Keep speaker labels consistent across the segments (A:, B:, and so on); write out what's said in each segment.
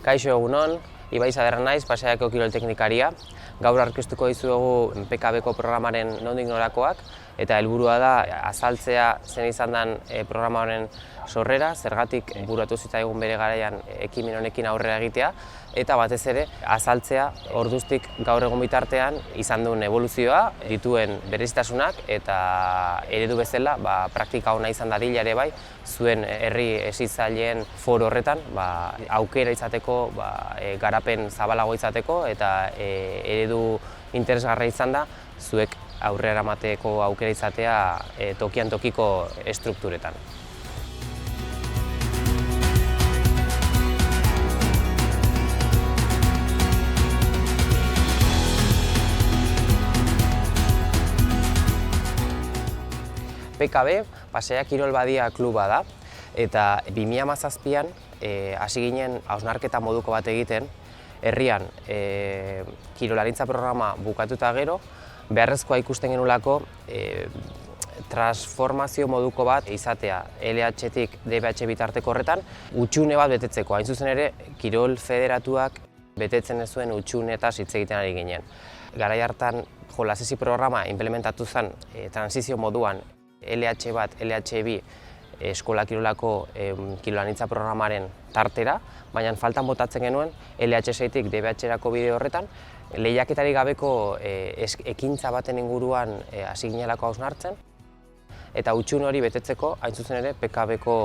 A: Kaixo egunon, Ibai Saderra naiz, Pasaiako kirol teknikaria. Gaur aurkeztuko dizuegu PKB-ko programaren nondik norakoak eta helburua da azaltzea zen izan den programa honen sorrera, zergatik buratu zitzaigun bere garaian ekimen honekin aurrera egitea eta batez ere azaltzea orduztik gaur egun bitartean izan duen eboluzioa, dituen berezitasunak eta eredu bezala praktika ona izan dadila ere bai, zuen herri hezitzaileen foro horretan aukera izateko, garapen zabalago izateko eta eredu interesgarria izan da zuek aurrera eramateko aukera izatea tokian tokiko estrukturetan. PKB, Pasaia Kirol Badia kluba da, eta 2017an hasi ginen hausnarketa moduko bat egiten, herrian kirolaritza programa bukatuta gero, beharrezkoa ikusten genulako transformazio moduko bat izatea LH-tik DBH bitarteko horretan, hutsune bat betetzeko. Hain zuzen ere, kirol federatuak betetzen ez zuen hutsunetaz hitz egiten ari ginen. Garai hartan, jolasesi programa implementatu zen transizio moduan LH bat, LH bi eskola kirolako kirolanitza programaren tartera, baina faltan botatzen genuen LH6-tik DBH-erako bide horretan, lehiaketarik gabeko ekintza baten inguruan hasi ginelako hausnartzen, eta hutsune hori betetzeko, hain zuzen ere, PKB-ko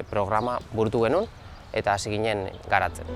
A: programa burutu genuen eta hasi ginen garatzen.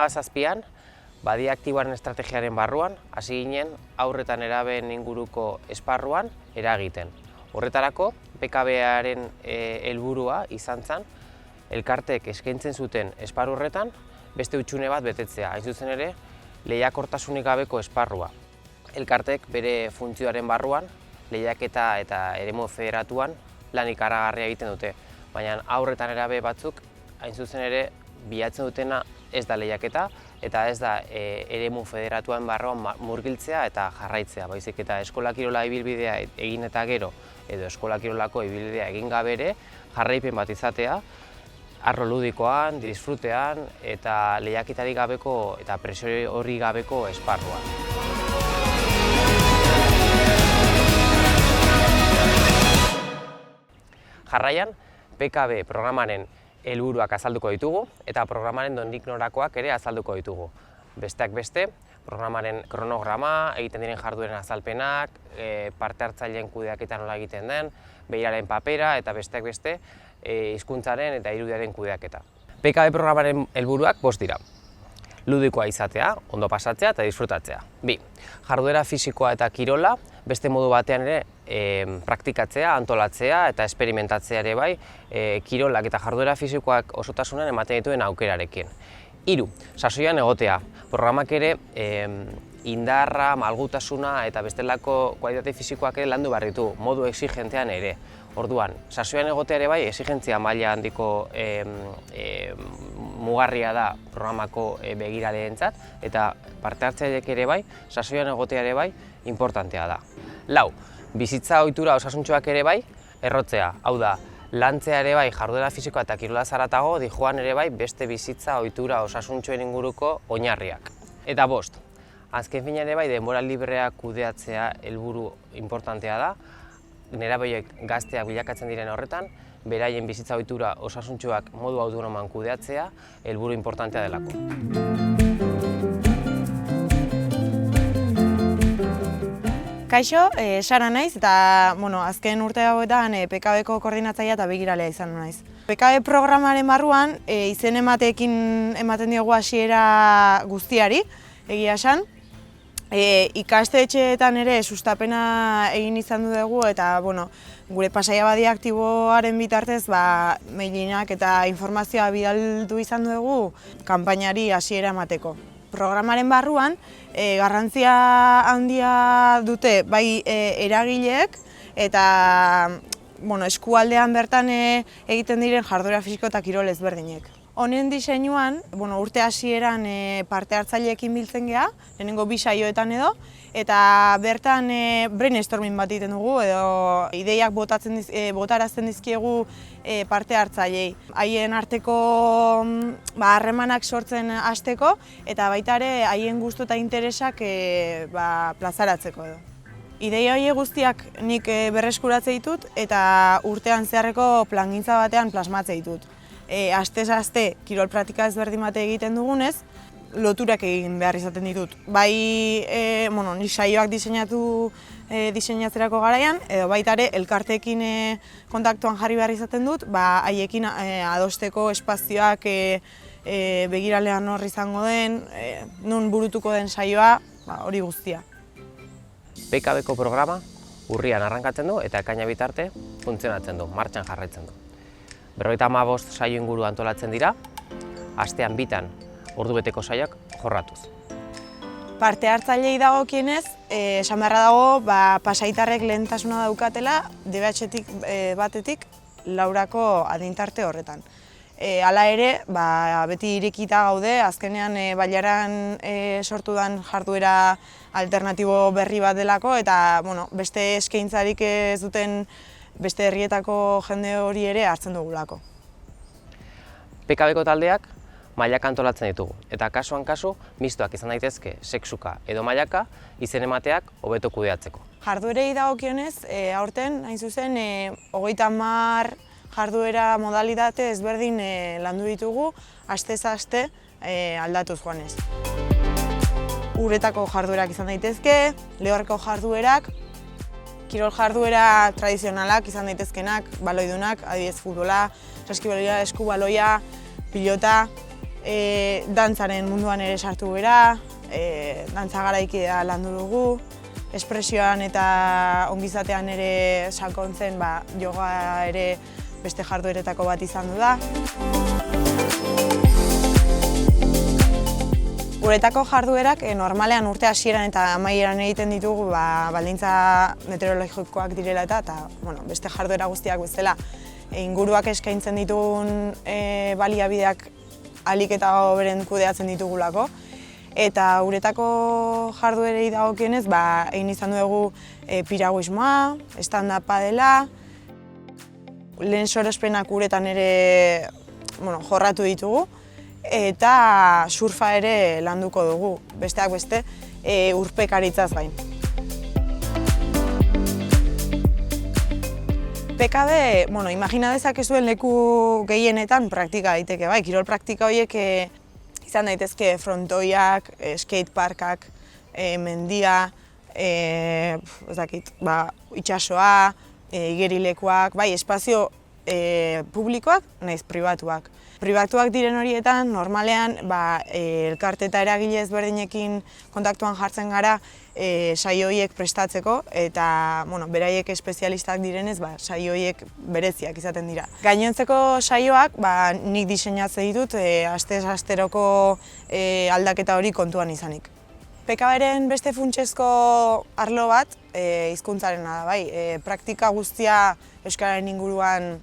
A: An, Badia Aktiboaren estrategiaren barruan, hasi ginen haurretan nerabeen inguruko esparruan eragiten. Horretarako, PKB-aren helburua izan zen, elkartek eskaintzen zuten esparru horretan beste hutsune bat betetzea, hain zuzen ere, lehiakortasunik gabeko esparrua. Elkartek bere funtzioaren barruan, lehiaketa eta eremu federatuan lan ikaragarria egiten dute, baina haurretan nerabe batzuk, hain zuzen ere, bilatzen dutena ez da lehiaketa eta ez da eremu federatuan barruan murgiltzea eta jarraitzea, baizik eta eskola kirola ibilbidea egin eta gero edo eskola kirolako ibilbidea egin gabe ere jarraipen bat izatea, arlo ludikoan, disfrutean eta lehiaketarik gabeko eta presio horri gabeko esparruan. Jarraian, PKB programaren helburuak azalduko ditugu eta programaren nondik norakoak ere azalduko ditugu. Besteak beste, programaren kronograma, egiten diren jardueren azalpenak, parte hartzaileen kudeaketa nola egiten den, begiraren papera eta besteak beste hizkuntzaren eta irudiaren kudeaketa. PKB programaren helburuak 5 dira. Ludikoa izatea, ondo pasatzea eta disfrutatzea. 2. Jarduera fisikoa eta kirola, beste modu batean ere praktikatzea, antolatzea eta esperimentatzea ere bai, kirolak eta jarduera fisikoak osotasunen ematen dituen aukerarekin. 3. Sasoian egotea. Programak ere indarra, malgutasuna eta bestelako kualitate fisikoak ere landu behar ditu, modu exigentean ere. Orduan, sasoian egotea ere bai, exigentzia maila handiko mugarria da programako begiraleentzat eta parte hartzaileek ere bai, sasoian egotea ere bai, importantea da. 4. Bizitza ohitura osasuntsuak ere bai, errotzea, hau da, lantzea ere bai jarduera fisikoa eta kirola zaratago, dijoan ere bai beste bizitza ohitura osasuntsuen inguruko oinarriak. Eta 5. Azken finean ere bai denbora librea kudeatzea helburu importantea da, nerabeek gazteak bilakatzen diren horretan, beraien bizitza ohitura osasuntsuak modu autonomoan kudeatzea helburu inportantea delako.
B: Kaixo, Sara naiz eta azken urte hauetan PKB-ko koordinatzailea eta begiralea izan naiz. PKB programaren barruan izen emateekin ematen diogu hasiera guztiari, egia esan. Ikastetxeetan ere sustapena egin izan dugu eta gure Pasaia Badia aktiboaren bitartez mailinak eta informazioa bidaldu izan dugu kanpainari hasiera emateko. Programaren barruan garrantzia handia dute bai eragileek eta eskualdean bertan egiten diren jarduera fisiko eta kirol ezberdinek. Honen diseinuan, urte hasieran parte hartzaileekin biltzen geha, lehenengo 2 saioetan edo, eta bertan brainstorming bat egiten dugu edo ideiak botarazten dizkiegu parte hartzailei. Haien arteko harremanak sortzen hasteko eta baita ere haien gustu eta interesak plazaratzeko edo. Ideia horiek guztiak nik berreskuratze ditut eta urtean zeharreko plangintza batean plasmatze ditut. Astez aste kirol praktika ezberdin bate egiten dugunez, loturak egin behar izaten ditut. Bai, nik saioak diseinatzerako garaian, edo baita ere elkarteekin kontaktuan jarri behar izaten dut, haiekin adosteko espazioak begiralean hor izango den, nun burutuko den saioa, hori guztia.
A: PKB-ko programa urrian arrankatzen du eta ekaina bitarte funtzionatzen du, martxan jarraitzen du. 55 saio inguru antolatzen dira, astean 2 ordubeteko saioak jorratuz.
B: Parte hartzailei dagokienez, esan beharra dago pasaitarrek lehentasuna daukatela DBH-tik batetik 4ko adintarte horretan. Hala ere, beti irekita gaude, azkenean bailaran sortu den jarduera alternatibo berri bat delako eta beste eskaintzarik ez duten beste herrietako jende hori ere hartzen dugulako.
A: PKB-ko taldeak mailaka antolatzen ditugu, eta kasuan kasu mistoak izan daitezke sexuka edo mailaka izen emateak hobeto kudeatzeko.
B: Jarduerei dagokionez, aurten, hain zuzen, 30 jarduera modalitate ezberdin landu ditugu, astez aste aldatuz joanez. Uretako jarduerak izan daitezke, lehorreko jarduerak, kirol jarduera tradizionalak izan daitezkenak, baloidunak, adibidez futbola, saskibaloia, eskubaloia, pilota, dantzaren munduan ere sartu gara, dantza garaikidea landu dugu, espresioan eta ongizatean ere sakontzen yoga ere beste jardueretako bat izan du da. Uretako jarduerak normalean urte hasieran eta amaieran egiten ditugu baldintza meteorologikoak direla eta beste jarduera guztiak bezala inguruak eskaintzen ditugun baliabideak ahalik eta hoberen kudeatzen ditugulako. Eta uretako jarduerei dagokienez egin izan dugu piraguismoa, stand-up padela, lehen sorospenak uretan ere jorratu ditugu, eta surfa ere landuko dugu, besteak beste, urpekaritzaz gain. PKB, imagina dezakezuen leku gehienetan praktika daiteke, kirol praktika horiek izan daitezke frontoiak, skateparkak, mendia, itsasoa, igerilekuak, espazio publikoak nahiz pribatuak. Pribatuak diren horietan, normalean elkarte eta eragile ezberdinekin kontaktuan jartzen gara saio horiek prestatzeko eta beraiek espezialistak direnez saio horiek bereziak izaten dira. Gainontzeko saioak nik diseinatzen ditut astez asteroko aldaketa hori kontuan izanik. PKB-ren beste funtsezko arlo bat hizkuntzarena da, praktika guztia euskararen inguruan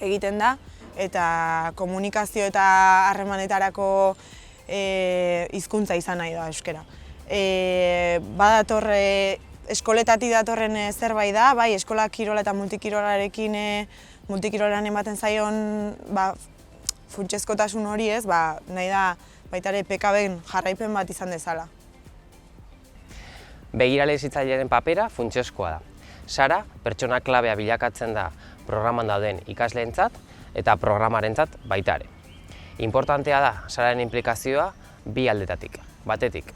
B: egiten da eta komunikazio eta harremanetarako hizkuntza izan nahi da euskara. Badator eskoletatik datorren zerbait da, eskola kirola eta multikirolarekin multikirolan ematen zaion funtsezkotasun hori ez, nahi da baita ere PKB-en jarraipen bat izan dezala.
A: Begirale hezitzailearen papera funtsezkoa da. Sara, pertsona klabea bilakatzen da programan dauden ikasleentzat eta programarentzat baita ere. Importantea da sararen inplikazioa bi aldetatik. Batetik,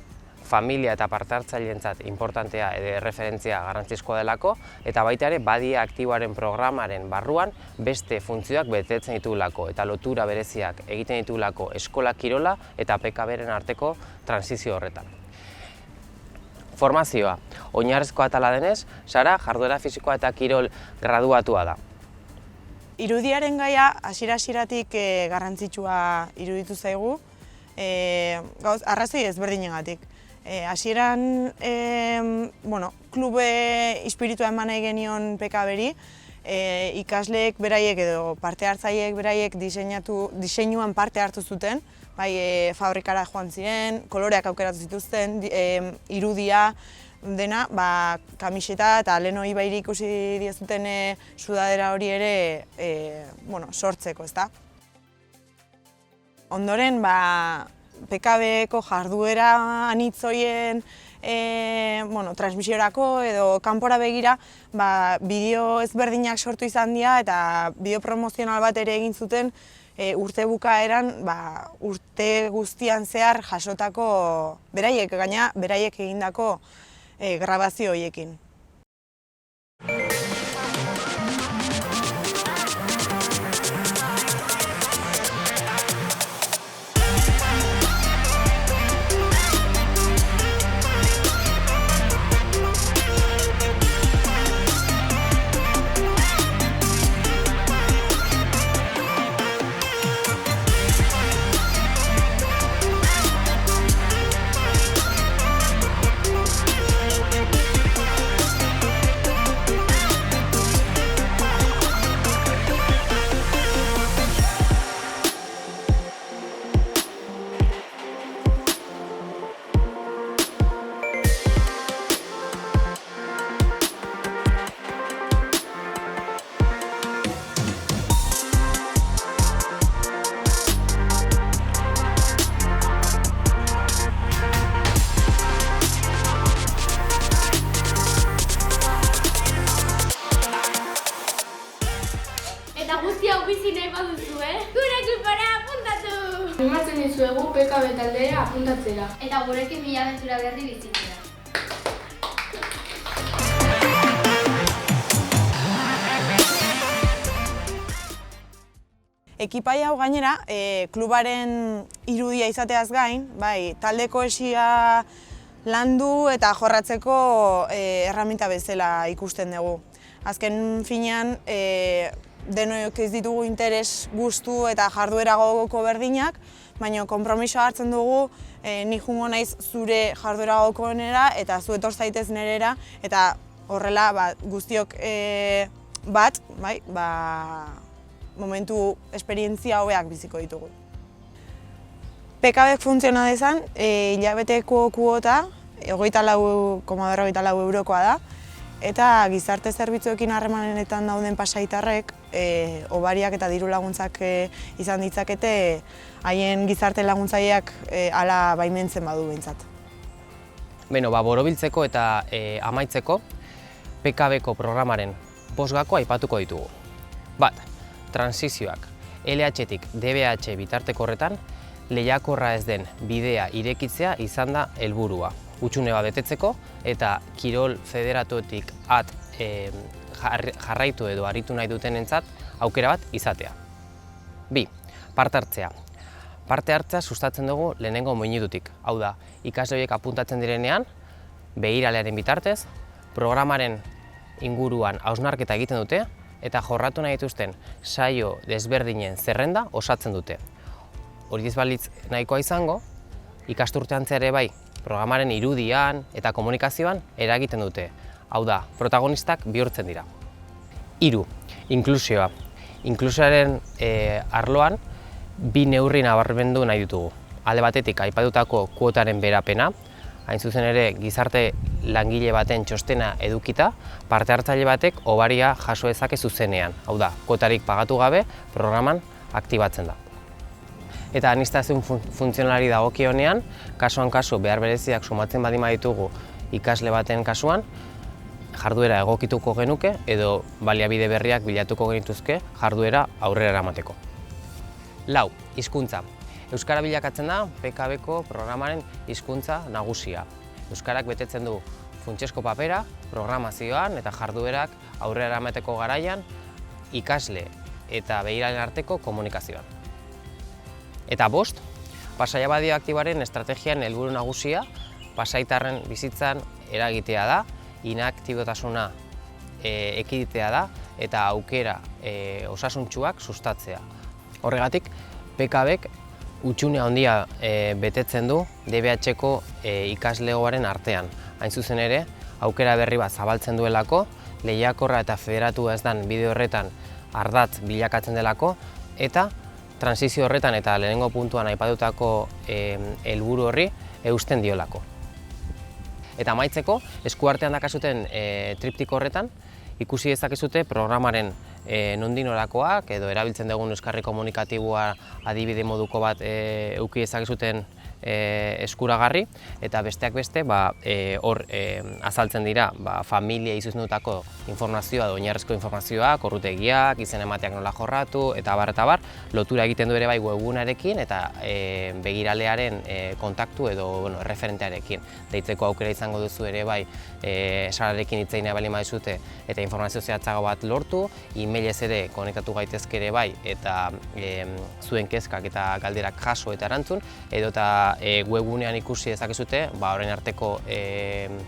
A: familia eta parte-hartzaileentzat importantea edo referentzia garrantzizkoa delako, eta baita ere badia aktiboaren programaren barruan beste funtzioak betetzen ditugulako eta lotura bereziak egiten ditugulako eskola kirola eta PKB-ren arteko transizio horretan. Formazioa. Oinarrizko atala denez, Sara jarduera fisikoa eta kirol graduatua da.
B: Irudiaren gaia hasiera-hasieratik garrantzitsua iruditu zaigu, arrazoi ezberdinengatik. Hasieran klube espiritua eman nahi genion PKB-ri, ikasleek beraiek edo parte-hartzaileek beraiek diseinuan parte hartu zuten, bai fabrikara joan ziren, koloreak aukeratu zituzten, irudia, dena, kamiseta eta lehen hori bairi ikusi diezuten sudadera hori ere sortzeko, ezta? Ondoren, PKB-ko jarduera anitzoien transmisiorako edo kanpora begira bideo ezberdinak sortu izan dira eta bideo promozional bat ere egin zuten urte bukaeran urte guztian zehar jasotako beraiek egindako grabazio horiekin.
C: Eta guzti hau bizi nahi baduzu, gure klubara apuntatu! Animatzen dizuegu PKB taldera apuntatzera. Eta gurekin mila abentura berri bizitzera.
B: Ekipai hau gainera, klubaren irudia izateaz gain, talde kohesioa landu eta jorratzeko erraminta bezala ikusten dugu. Azken finean, denok ez ditugu interes, gustu eta jarduera gogoko berdinak, baina konpromisoa hartzen dugu ni jungo naiz zure jarduera gogokoenera eta zu etor zaitez nerera, eta horrela guztiok momentu esperientzia hobeak biziko ditugu. PKBek funtziona dezan, hilabeteko kuota 24,44 eurokoa da, eta gizarte zerbitzuekin harremanetan dauden pasaitarrek hobariak eta diru laguntzak izan ditzakete haien gizarte laguntzaileak hala baimentzen badu behintzat.
A: Borobiltzeko eta amaitzeko PKBko programaren 5 gako aipatuko ditugu. Bat, transizioak LH-tik DBH bitarteko horretan lehiakorra ez den bidea irekitzea izan da helburua. Hutsune bat betetzeko eta kirol federatuetik jarraitu edo aritu nahi dutenentzat aukera bat izatea. 2. Parte hartzea. Parte hartzea sustatzen dugu lehenengo minututik. Hau da, ikasle horiek apuntatzen direnean, begiralearen bitartez, programaren inguruan hausnarketa egiten dute eta jorratu nahi dituzten saio desberdinen zerrenda osatzen dute. Hori ez balitz nahikoa izango, ikasturtean ere bai, programaren irudian eta komunikazioan eragiten dute. Hau da, protagonistak bihurtzen dira. 3. Inklusioa. Inklusioaren arloan bi neurri nabarmendu nahi ditugu. Alde batetik aipatutako kuotaren berapena, hain zuzen ere gizarte langile baten txostena edukita, parte hartzaile batek hobaria jaso dezake zuzenean. Hau da, kuotarik pagatu gabe programan aktibatzen da. Eta aniztasun funtzionalari dagokionean, kasuan kasu behar bereziak sumatzen badima ditugu ikasle baten kasuan, jarduera egokituko genuke edo baliabide berriak bilatuko genituzke jarduera aurrera eramateko. 4. Hizkuntza. Euskara bilakatzen da PKBko programaren hizkuntza nagusia. Euskarak betetzen du funtsezko papera, programazioan eta jarduerak aurrera eramateko garaian ikasle eta begiralen arteko komunikazioan. Eta 5. Pasaia Badioaktiboaren estrategian helburu nagusia pasaitarren bizitzan eragitea da, inaktibotasuna ekiditea da eta aukera osasuntsuak sustatzea. Horregatik, PKBk hutsune handia betetzen du DBH-ko ikaslegoaren artean. Hain zuzen ere, aukera berri bat zabaltzen duelako, lehiakorra eta federatua ez den bide horretan ardatz bilakatzen delako, eta transizio horretan eta lehenengo puntuan aipatutako helburu horri eusten diolako. Eta amaitzeko, eskuartean dakazuten triptiko horretan, ikusi dezakezute programaren nondik norakoak edo erabiltzen dugun euskarri komunikatiboa adibide moduko bat eduki dezakezuten eskuragarri, eta besteak beste hor azaltzen dira familia izuzendutako informazioa, oinarrizko informazioak, orrutegiak, izen emateak nola jorratu, eta bar, lotura egiten du ere bai webgunarekin eta begiralearen kontaktu edo referentearekin. Deitzeko aukera izango duzu ere bai esararekin hitz egin nahi baldin baduzue eta informazio zehatzago bat lortu, emailez ere konektatu gaitezke ere bai eta zuen kezkak eta galderak jaso eta erantzun, edota webgunean ikusi dezakezute orain arteko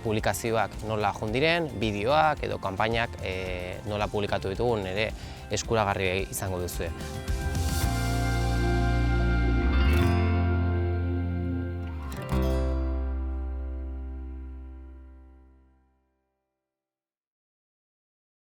A: publikazioak nola joan diren, bideoak edo kanpainak nola publikatu ditugun ere eskuragarri izango duzue.